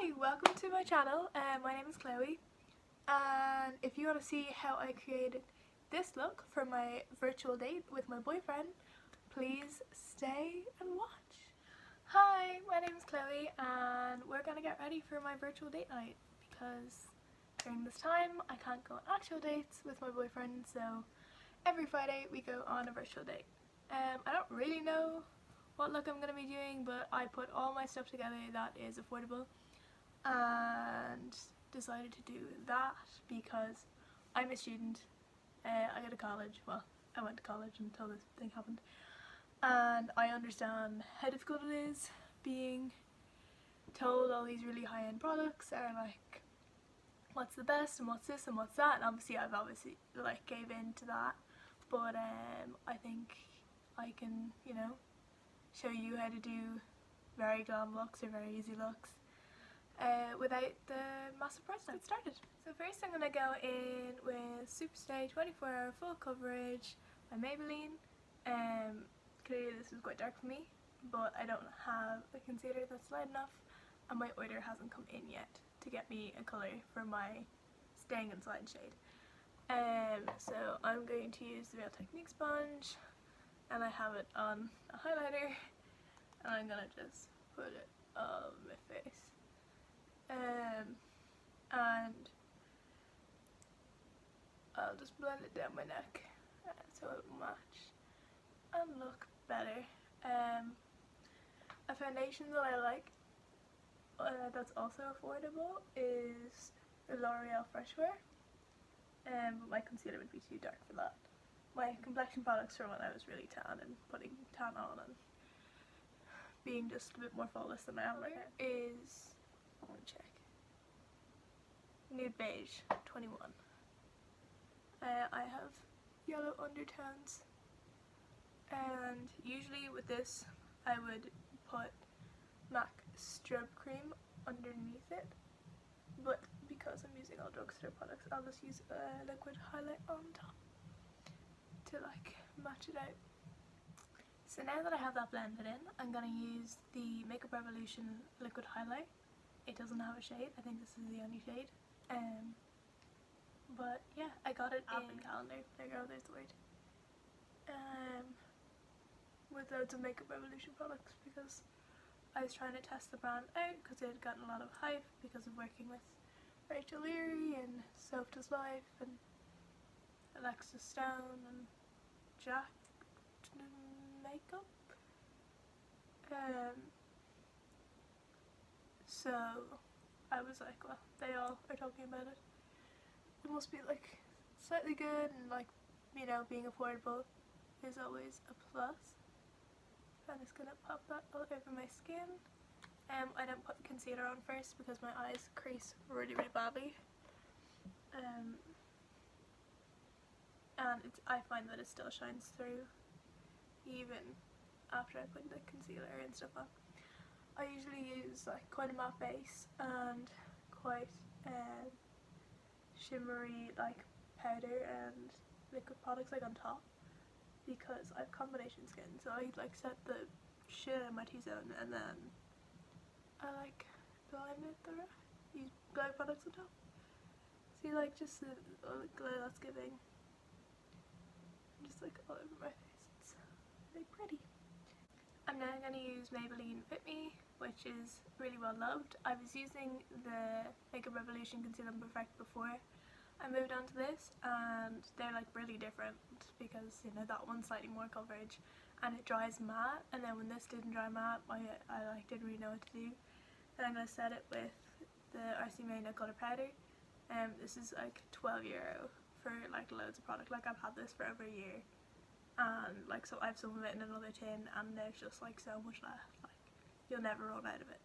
Hi, welcome to my channel. My name is Chloe, and if you want to see how I created this look for my virtual date with my boyfriend, please stay and watch. Hi, my name is Chloe, and we're gonna get ready for my virtual date night because during this time I can't go on actual dates with my boyfriend, so every Friday we go on a virtual date. I don't really know what look I'm going to be doing, but I put all my stuff together that is affordable and decided to do that because I'm a student. I go to college. Well, I went to college until this thing happened, and I understand how difficult it is being told all these really high-end products are like what's the best and what's this and what's that, and I've obviously like gave in to that, but I think I can, you know, show you how to do very glam looks or very easy looks without the massive price tag. Get started. So first I'm going to go in with Superstay 24 Hour Full Coverage by Maybelline. Clearly this is quite dark for me, but I don't have a concealer that's light enough and my order hasn't come in yet to get me a colour for my Staying Inside shade. So I'm going to use the Real Technique sponge, and I have it on a highlighter, and I'm gonna just put it on my face, and I'll just blend it down my neck so it will match and look better. A foundation that I like that's also affordable is the L'Oreal Freshwear, but my concealer would be too dark for that. My complexion products for when I was really tan and putting tan on and being just a bit more flawless than I am right now is, let me check, Nude Beige 21. I have yellow undertones, and usually with this I would put MAC Strobe Cream underneath it, but because I'm using all Drugstore products I'll just use a liquid highlight on top to like match it out. So now that I have that blended in, I'm going to use the Makeup Revolution liquid highlight. It doesn't have a shade, I think this is the only shade. But yeah, I got it in calendar. There you go, there's the word. With loads of Makeup Revolution products because I was trying to test the brand out because it had gotten a lot of hype because of working with Rachel Leary and Soap Does Life and Alexa Stone and Jack makeup. So I was like, well, they all are talking about it. It must be like slightly good, and like, you know, being affordable is always a plus. I'm just gonna pop that all over my skin. I don't put concealer on first because my eyes crease really badly. And I find that it still shines through even after I put the concealer and stuff on. I usually use like quite a matte base and quite shimmery like powder and liquid products like on top because I have combination skin, so I like set the shit out of my T-zone and then I like blend it the rest. Use glow products on top. See, like just the glow that's giving. Just like all over my face. It's really pretty. I'm now going to use Maybelline Fit Me, which is really well loved. I was using the Makeup Revolution Concealer and Perfect before I moved on to this, and they're like really different because, you know, that one's slightly more coverage and it dries matte, and then when this didn't dry matte I like didn't really know what to do. Then I'm going to set it with the RC Moreno Colour Powder. This is like €12 for like loads of product. Like I've had this for over a year, and like, so I have some of it in another tin and there's just like so much left, like you'll never run out of it.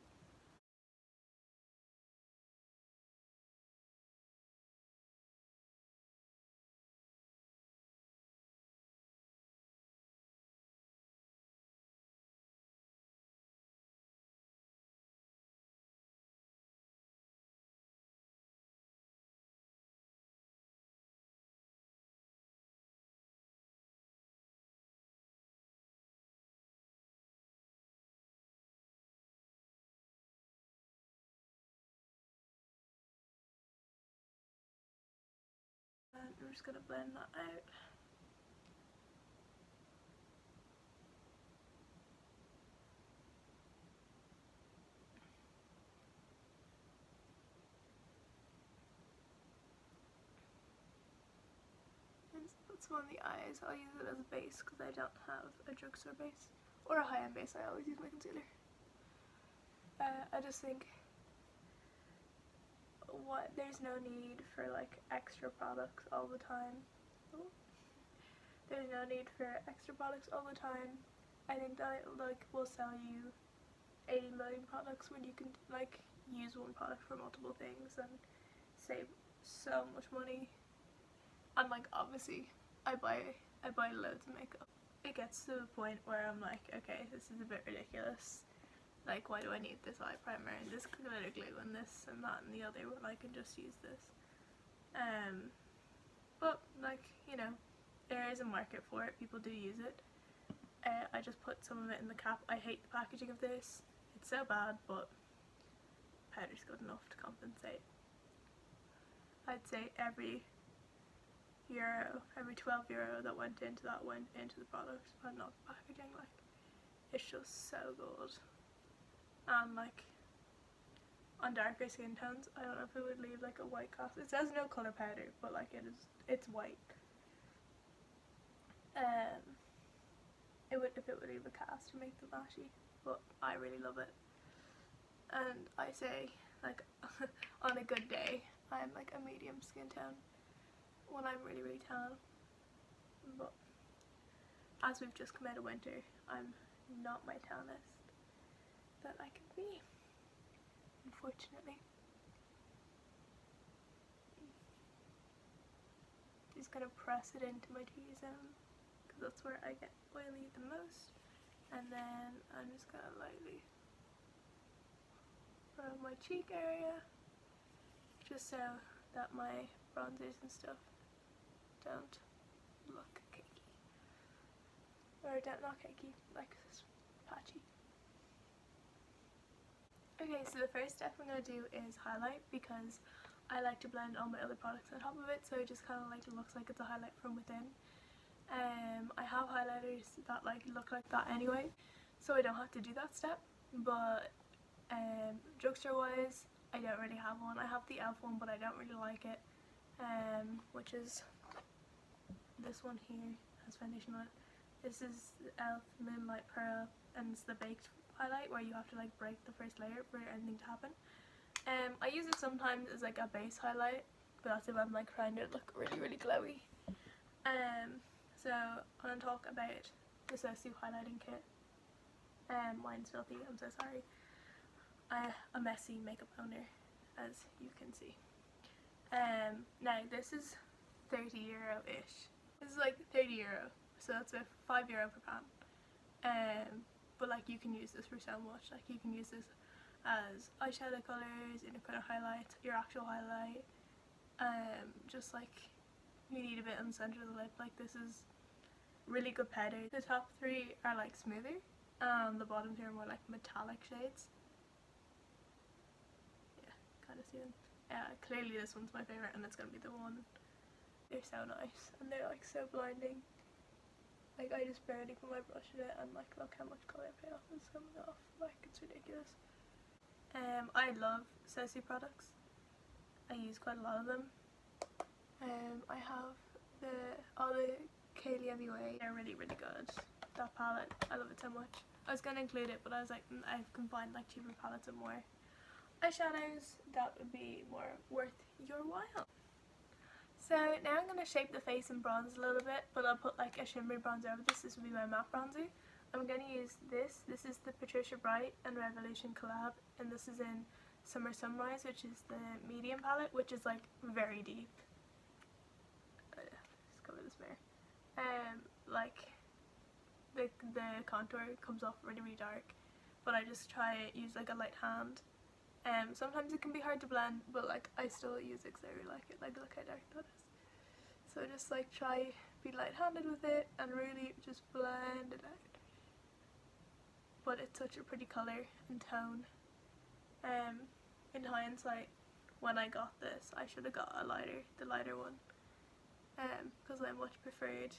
just going to blend that out. Put some on the eyes. I'll use it as a base because I don't have a drugstore base or a high-end base. I always use my concealer. I just think there's no need for like extra products all the time. There's no need for extra products all the time. I think that like will sell you 80 million products when you can like use one product for multiple things and save so much money. And like obviously I buy loads of makeup. It gets to the point where I'm like, okay, this is a bit ridiculous. Like, why do I need this eye primer and this glitter glue and this and that and the other when I can just use this? But like, you know, there is a market for it. People do use it. I just put some of it in the cap. I hate the packaging of this. It's so bad, but powder's good enough to compensate. I'd say every €12 that went into that went into the product, but not the packaging. Like, it's just so good. And like on darker skin tones, I don't know if it would leave like a white cast. It says no color powder, but like it's white. It would if it would leave a cast to make them ashy, but I really love it. And I say like on a good day, I'm like a medium skin tone. When I'm really really tan, but as we've just come out of winter, I'm not my tannest that I can be, unfortunately. Just gonna press it into my T-zone because that's where I get oily the most, and then I'm just gonna lightly around my cheek area just so that my bronzers and stuff don't look cakey, or not cakey, like patchy. Okay, so the first step I'm going to do is highlight because I like to blend all my other products on top of it, so it just kind of like looks like it's a highlight from within. I have highlighters that like look like that anyway, so I don't have to do that step, but drugstore wise I don't really have one. I have the e.l.f. one, but I don't really like it, which is this one here, has foundation on it. This is the e.l.f. Moonlight Pearl, and it's the baked highlight where you have to like break the first layer for anything to happen. I use it sometimes as like a base highlight, but that's if I'm like trying to look really really glowy. So I'm going to talk about the CHLOE highlighting kit. Mine's filthy, I'm so sorry. I'm a messy makeup owner, as you can see. Now this is €30-ish. This is like €30, so that's about €5 per pan. But like you can use this for so much. Like you can use this as eyeshadow colours, inner colour highlights, your actual highlight. Just like you need a bit on the centre of the lip. Like this is really good powder. The top three are like smoother, and the bottom two are more like metallic shades. Yeah, kind of see them. Clearly this one's my favourite, and it's gonna be the one. They're so nice, and they're like so blinding. Like I just barely put my brush in it, and like look how much colour payoff is coming off. Like it's ridiculous. I love CHLOE products. I use quite a lot of them. I have all the GRWM. They're really really good. That palette, I love it so much. I was gonna include it, but I was like, I can find like cheaper palettes and more eyeshadows that would be more worth your while. So now I'm going to shape the face and bronze a little bit, but I'll put like a shimmery bronzer over this. This will be my matte bronzer. I'm going to use this. This is the Patricia Bright and Revolution collab, and this is in Summer Sunrise, which is the medium palette, which is like very deep. Just cover this mirror. Like the contour comes off really really dark, but I just try to use like a light hand. Sometimes it can be hard to blend, but like I still use it because I really like it. Like look how dark that is. So just like try be light-handed with it and really just blend it out. But it's such a pretty colour and tone. In hindsight, when I got this, I should have got the lighter one. because I much preferred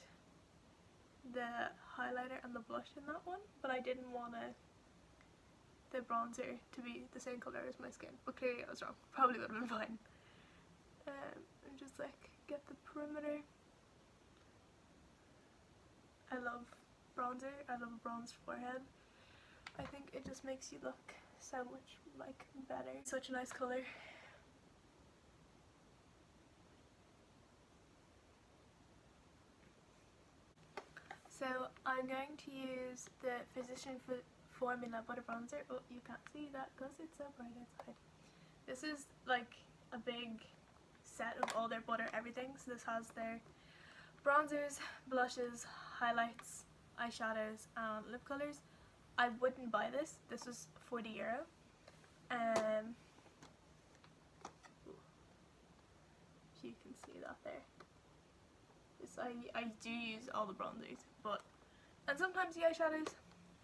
the highlighter and the blush in that one, but I didn't want the bronzer to be the same colour as my skin, but clearly I was wrong. Probably would have been fine. And just like get the perimeter. I love bronzer. I love a bronzed forehead. I think it just makes you look so much like better. Such a nice colour. So I'm going to use the Physician Formula Butter Bronzer. Oh, you can't see that because it's so bright outside. This is like a big set of all their butter everything. So this has their bronzers, blushes, highlights, eyeshadows and lip colours. I wouldn't buy this. This was €40. You can see that there. This, I do use all the bronzers, and sometimes the eyeshadows,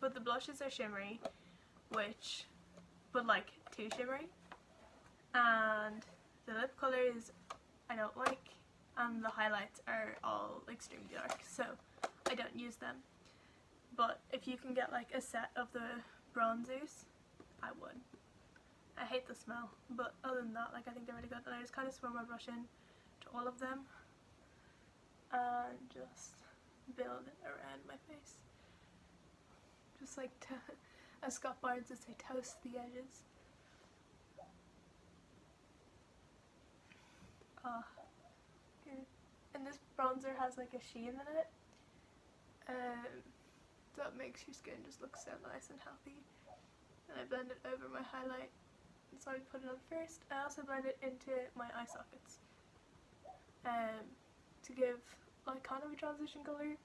but the blushes are shimmery, but like too shimmery, and the lip colours I don't like, and the highlights are all extremely dark, so I don't use them. But if you can get like a set of the bronzers, I would. I hate the smell, but other than that, like, I think they're really good, and I just kind of swirl my brush in to all of them and just build it around my face. Just like as Scott Barnes would say, toast the edges. Here. And this bronzer has like a sheen in it. That makes your skin just look so nice and healthy. And I blend it over my highlight. So I put it on first. I also blend it into my eye sockets. To give like kind of a transition colour.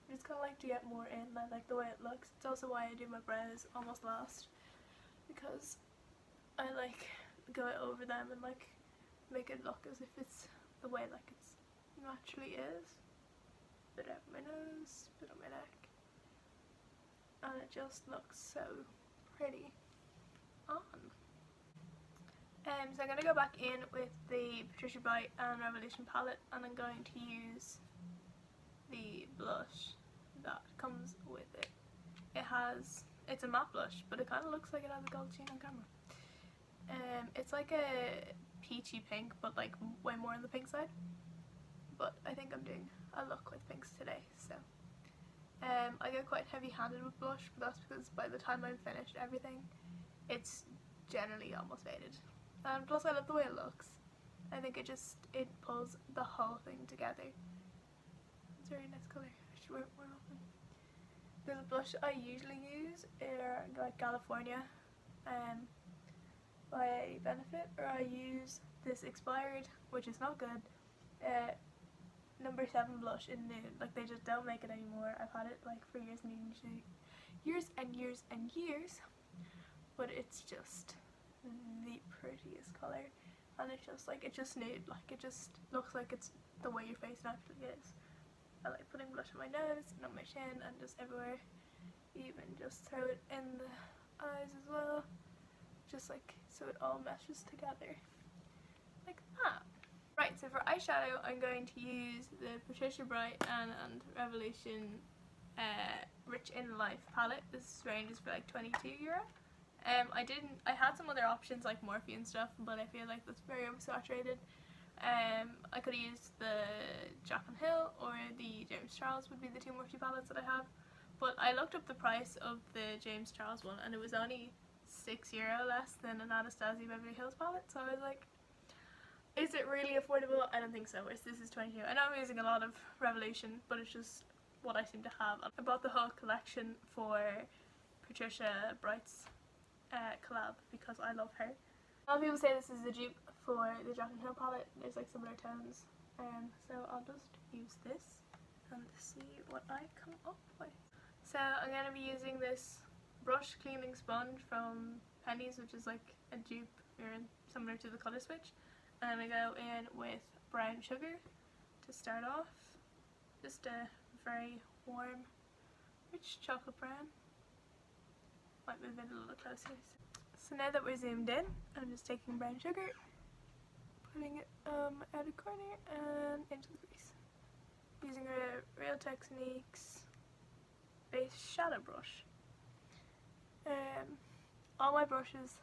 I just kind of like to get more in. I like the way it looks. It's also why I do my brows almost last, because I like go over them and like make it look as if it's the way like it's naturally is. Bit out my nose, bit on my neck, and it just looks so pretty on. So I'm going to go back in with the Patricia Bright and Revolution palette, and I'm going to use the blush that comes with it. It's a matte blush, but it kind of looks like it has a gold sheen on camera. It's like a peachy pink, but like way more on the pink side. But I think I'm doing a look with pinks today, so I go quite heavy-handed with blush, but that's because by the time I've finished everything, it's generally almost faded. And plus I love the way it looks. I think it pulls the whole thing together. It's a very nice colour. I should wear it more often. The blush I usually use are like California by Benefit, or I use this expired, which is not good, number 7 blush in nude. Like, they just don't make it anymore. I've had it like for years and years and years and years, but it's just the prettiest colour, and it's just like, it's just nude. Like, it just looks like it's the way your face naturally is. I like putting blush on my nose and on my chin and just everywhere. Even just throw it in the eyes as well, just like so it all meshes together like that. Right, so for eyeshadow I'm going to use the Patricia Bright and Revolution Rich in Life palette. This range is for like €22. I had some other options like Morphe and stuff, but I feel like that's very oversaturated. I could have used the Jack and Hill or the James Charles would be the two Morphe palettes that I have. But I looked up the price of the James Charles one and it was only €6 less than an Anastasia Beverly Hills palette. So I was like, is it really affordable? I don't think so. This is 22. I know I'm using a lot of Revolution, but it's just what I seem to have. I bought the whole collection for Patricia Bright's collab because I love her. A lot of people say this is a dupe for the Jack and Hill palette. There's like similar tones, so I'll just use this and see what I come up with. So I'm going to be using this brush cleaning sponge from Penny's, which is like a dupe similar to the Colour Switch. And I go in with brown sugar to start off. Just a very warm, rich chocolate brown. Might move it a little closer. So now that we're zoomed in, I'm just taking brown sugar, putting it out of corner and into the crease. using a Real Techniques base shadow brush. All my brushes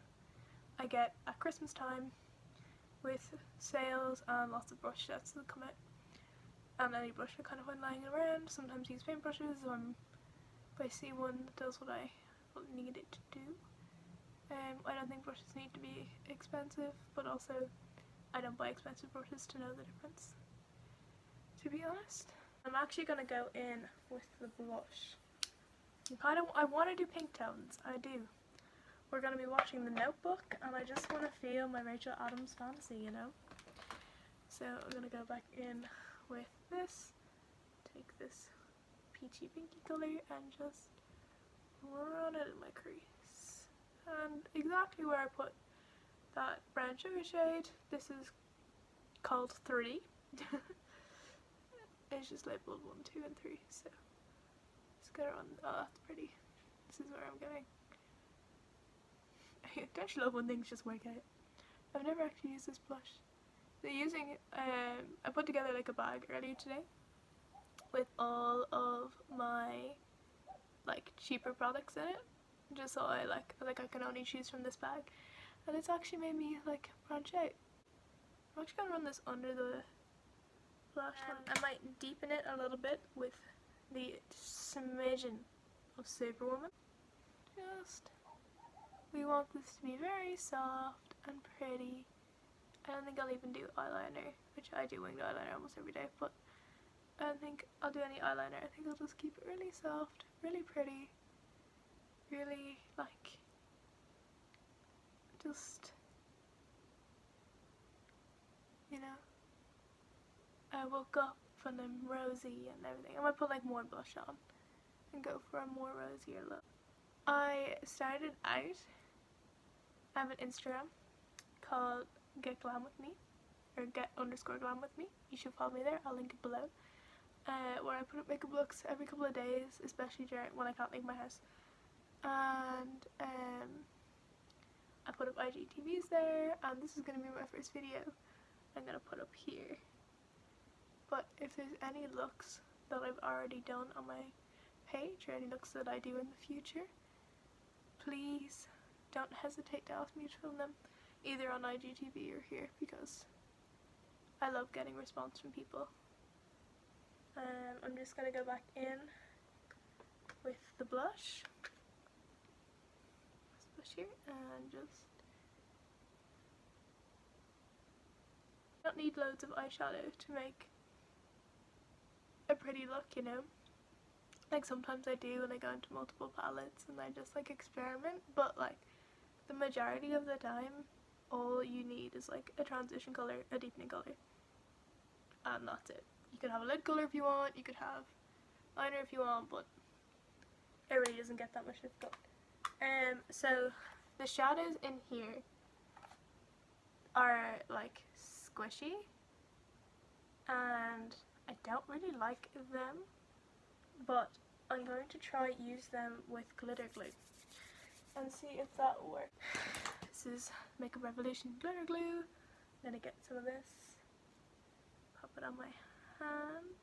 I get at Christmas time with sales and lots of brush sets that come out. And any brush I kind of find lying around. Sometimes use paintbrushes if I see one that does what I need it to do. I don't think brushes need to be expensive, but also I don't buy expensive brushes to know the difference, to be honest. I'm actually going to go in with the blush. I want to do pink tones, I do. We're going to be watching The Notebook, and I just want to feel my Rachel Adams fantasy, you know? So I'm going to go back in with this, take this peachy pinky colour and just run it in my crease. And exactly where I put that brown sugar shade, this is called 3. It's just labelled 1, 2 and 3, so just gotta run. Oh, that's pretty. This is where I'm going. Don't you love when things just work out? I've never actually used this blush. I put together like a bag earlier today with all of my like cheaper products in it, just so I can only choose from this bag, and it's actually made me like branch out. I'm actually gonna run this under the blush one. I might deepen it a little bit with the smidgen of Superwoman. We want this to be very soft and pretty. I don't think I'll even do eyeliner, which I do winged eyeliner almost every day, but I don't think I'll do any eyeliner. I think I'll just keep it really soft, really pretty, really like, just, you know, I woke up and I'm rosy and everything. I might put like more blush on and go for a more rosier look. I started out, I have an Instagram called Get Glam With Me, or Get_Glam With Me. You should follow me there, I'll link it below. Where I put up makeup looks every couple of days, especially when I can't leave my house. And I put up IGTVs there, and this is going to be my first video I'm going to put up here. But if there's any looks that I've already done on my page, or any looks that I do in the future, please don't hesitate to ask me to film them, either on IGTV or here, because I love getting response from people. I'm just going to go back in with the blush, here, and just, you don't need loads of eyeshadow to make a pretty look, you know. Like sometimes I do when I go into multiple palettes and I just like experiment, but like the majority of the time all you need is like a transition colour, a deepening colour, and that's it. You could have a lid colour if you want, you could have liner if you want, but it really doesn't get that much difficult. So the shadows in here are like squishy, and I don't really like them, but I'm going to try use them with glitter glue and see if that will work. This is Makeup Revolution glitter glue. I'm gonna get some of this, pop it on my hand.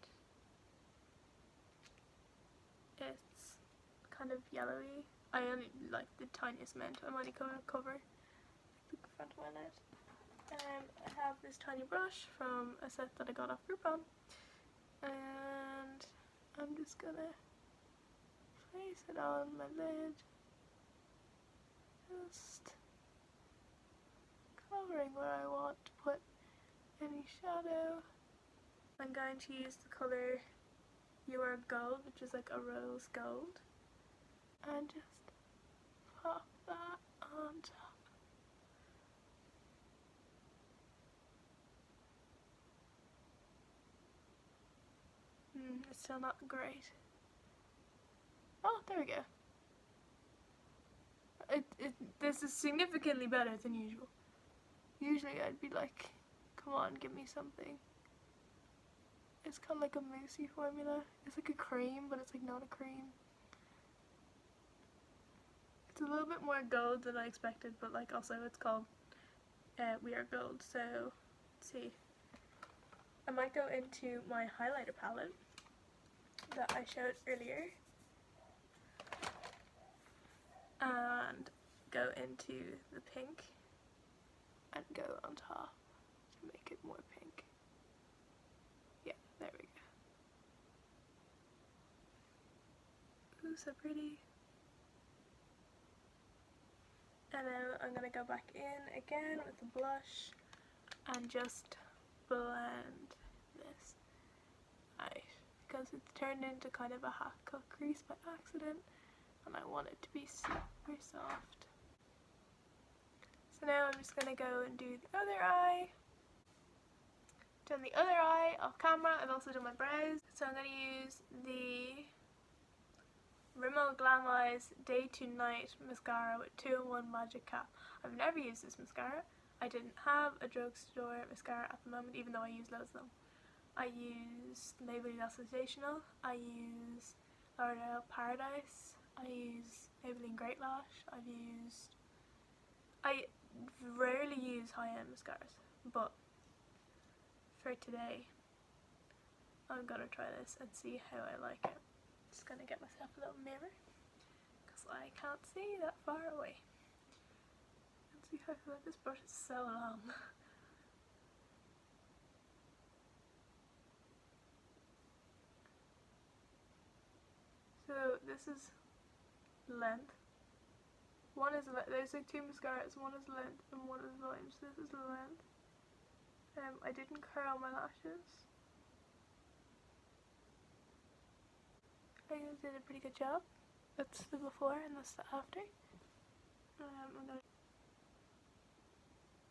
It's kind of yellowy. I only like the tiniest amount. I'm only going to cover the front of my lid. I have this tiny brush from a set that I got off Groupon, and I'm just gonna place it on my lid, just covering where I want to put any shadow. I'm going to use the colour You Are Gold, which is like a rose gold, and just pop that on top. It's still not great. Oh, there we go. This is significantly better than usual. Usually I'd be like, come on, give me something. It's kind of like a moussey formula. It's like a cream, but it's like not a cream. It's a little bit more gold than I expected, but like also it's called We Are Gold, so let's see. I might go into my highlighter palette that I showed earlier and go into the pink and go on top to make it more pink. Yeah, there we go. Ooh, so pretty. And then I'm going to go back in again with the blush and just blend this out because it's turned into kind of a half cut crease by accident and I want it to be super soft. So now I'm just going to go and do the other eye. Done the other eye off camera. I've also done my brows. So I'm going to use the Rimmel Glam Eyes Day to Night mascara with 2-in-1 magic cap. I've never used this mascara. I didn't have a drugstore mascara at the moment, even though I use loads of them. I use Maybelline Sensational, I use L'Oreal Paradise, I use Maybelline Great Lash, I rarely use high-end mascaras, but for today I'm gonna try this and see how I like it. Just gonna get myself a little mirror because I can't see that far away. Let's see how I feel like this brush is so long. So this is length. One is there's like 2 mascaras. One is length and one is volume. So this is length. I didn't curl my lashes. I think I did a pretty good job. That's the before and that's the after. Oh,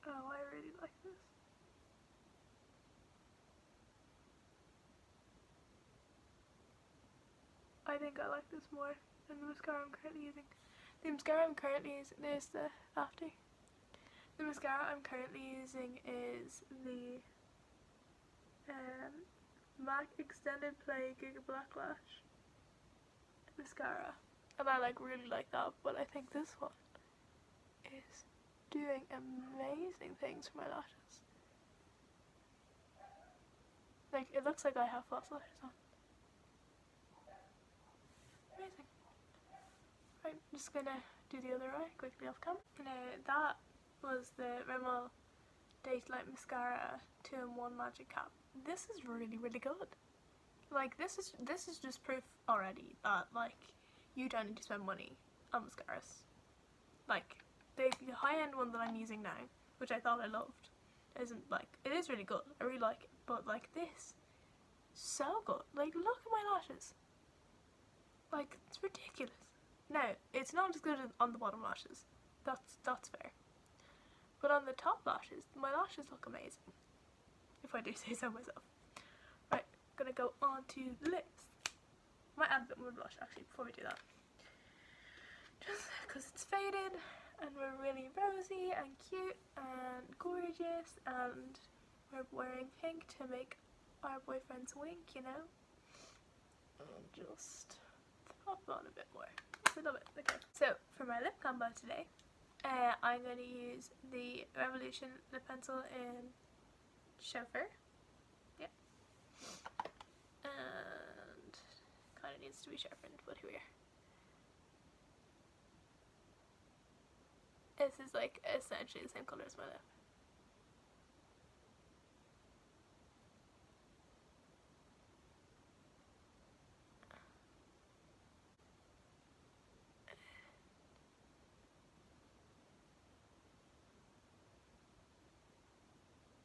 I really like this. I think I like this more than the mascara I'm currently using. The mascara I'm currently using, there's the after. The mascara I'm currently using is the MAC Extended Play Giga Black Lash mascara. And I really like that, but I think this one is doing amazing things for my lashes. Like, it looks like I have false lashes on. Amazing. Right, I'm just gonna do the other eye quickly off camera. Now, that was the Rimmel Daylight Mascara 2-in-1 Magic Cap. This is really, really good. Like, this is just proof already that, like, you don't need to spend money on mascaras. Like, the high-end one that I'm using now, which I thought I loved, isn't, like, it is really good. I really like it. But, like, this, so good. Like, look at my lashes. Like, it's ridiculous. Now, it's not as good on the bottom lashes. That's fair. But on the top lashes, my lashes look amazing. If I do say so myself. Right, gonna go on to the lips. Might add a bit more blush actually before we do that. Just because it's faded and we're really rosy and cute and gorgeous and we're wearing pink to make our boyfriends wink, you know? And just pop on a bit more. I love it. Okay, so for my lip combo today, I'm going to use the Revolution lip pencil in Chauffeur. Yep. And kind of needs to be sharpened, but here we are. This is like essentially the same colour as my lip.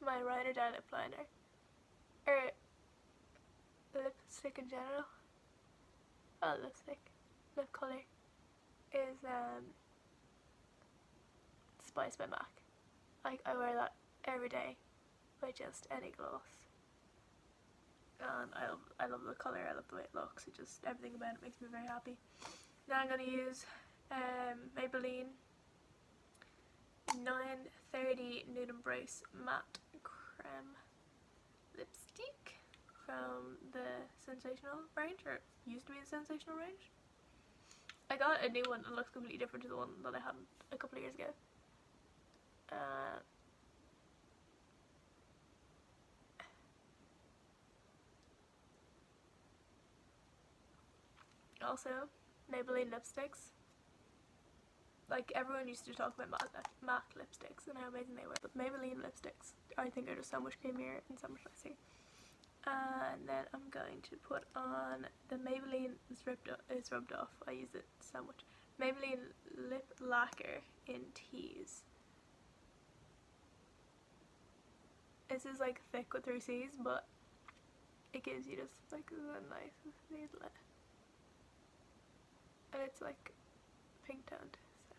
My ride or die lip liner, or lipstick in general, lip colour, is Spice by MAC. Like, I wear that every day by just any gloss. And I love the colour, I love the way it looks, it just, everything about it makes me very happy. Now I'm going to use Maybelline 930 Nude Embrace Matte Creme Lipstick from the Sensational range, or used to be the Sensational range. I got a new one that looks completely different to the one that I had a couple of years ago. also Maybelline lipsticks. Like, everyone used to talk about matte lipsticks and how amazing they were, but Maybelline lipsticks I think are just so much creamier and so much nicer. And then I'm going to put on the Maybelline is rubbed off. I use it so much. Maybelline lip lacquer in Tease. This is like thick with 3 C's, but it gives you just like a nice lid. And it's like pink toned. So.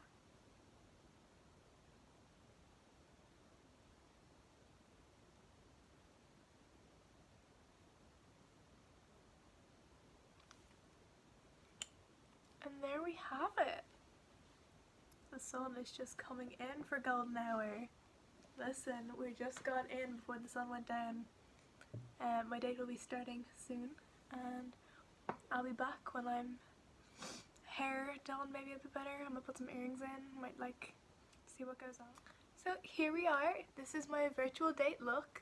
And there we have it. The sun is just coming in for golden hour. Listen, we just got in before the sun went down. My date will be starting soon, and I'll be back when I'm hair done maybe a bit better. I'm gonna put some earrings in, might like see what goes on. So here we are. This is my virtual date look.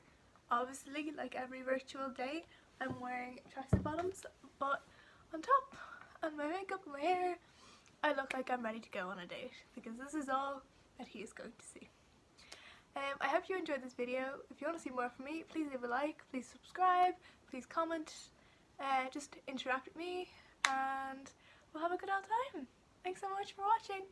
Obviously, like every virtual date, I'm wearing tracksuit bottoms, but on top, and my makeup and my hair, I look like I'm ready to go on a date, because this is all that he is going to see. I hope you enjoyed this video. If you want to see more from me, please leave a like, please subscribe, please comment, just interact with me, and we'll have a good old time. Thanks so much for watching.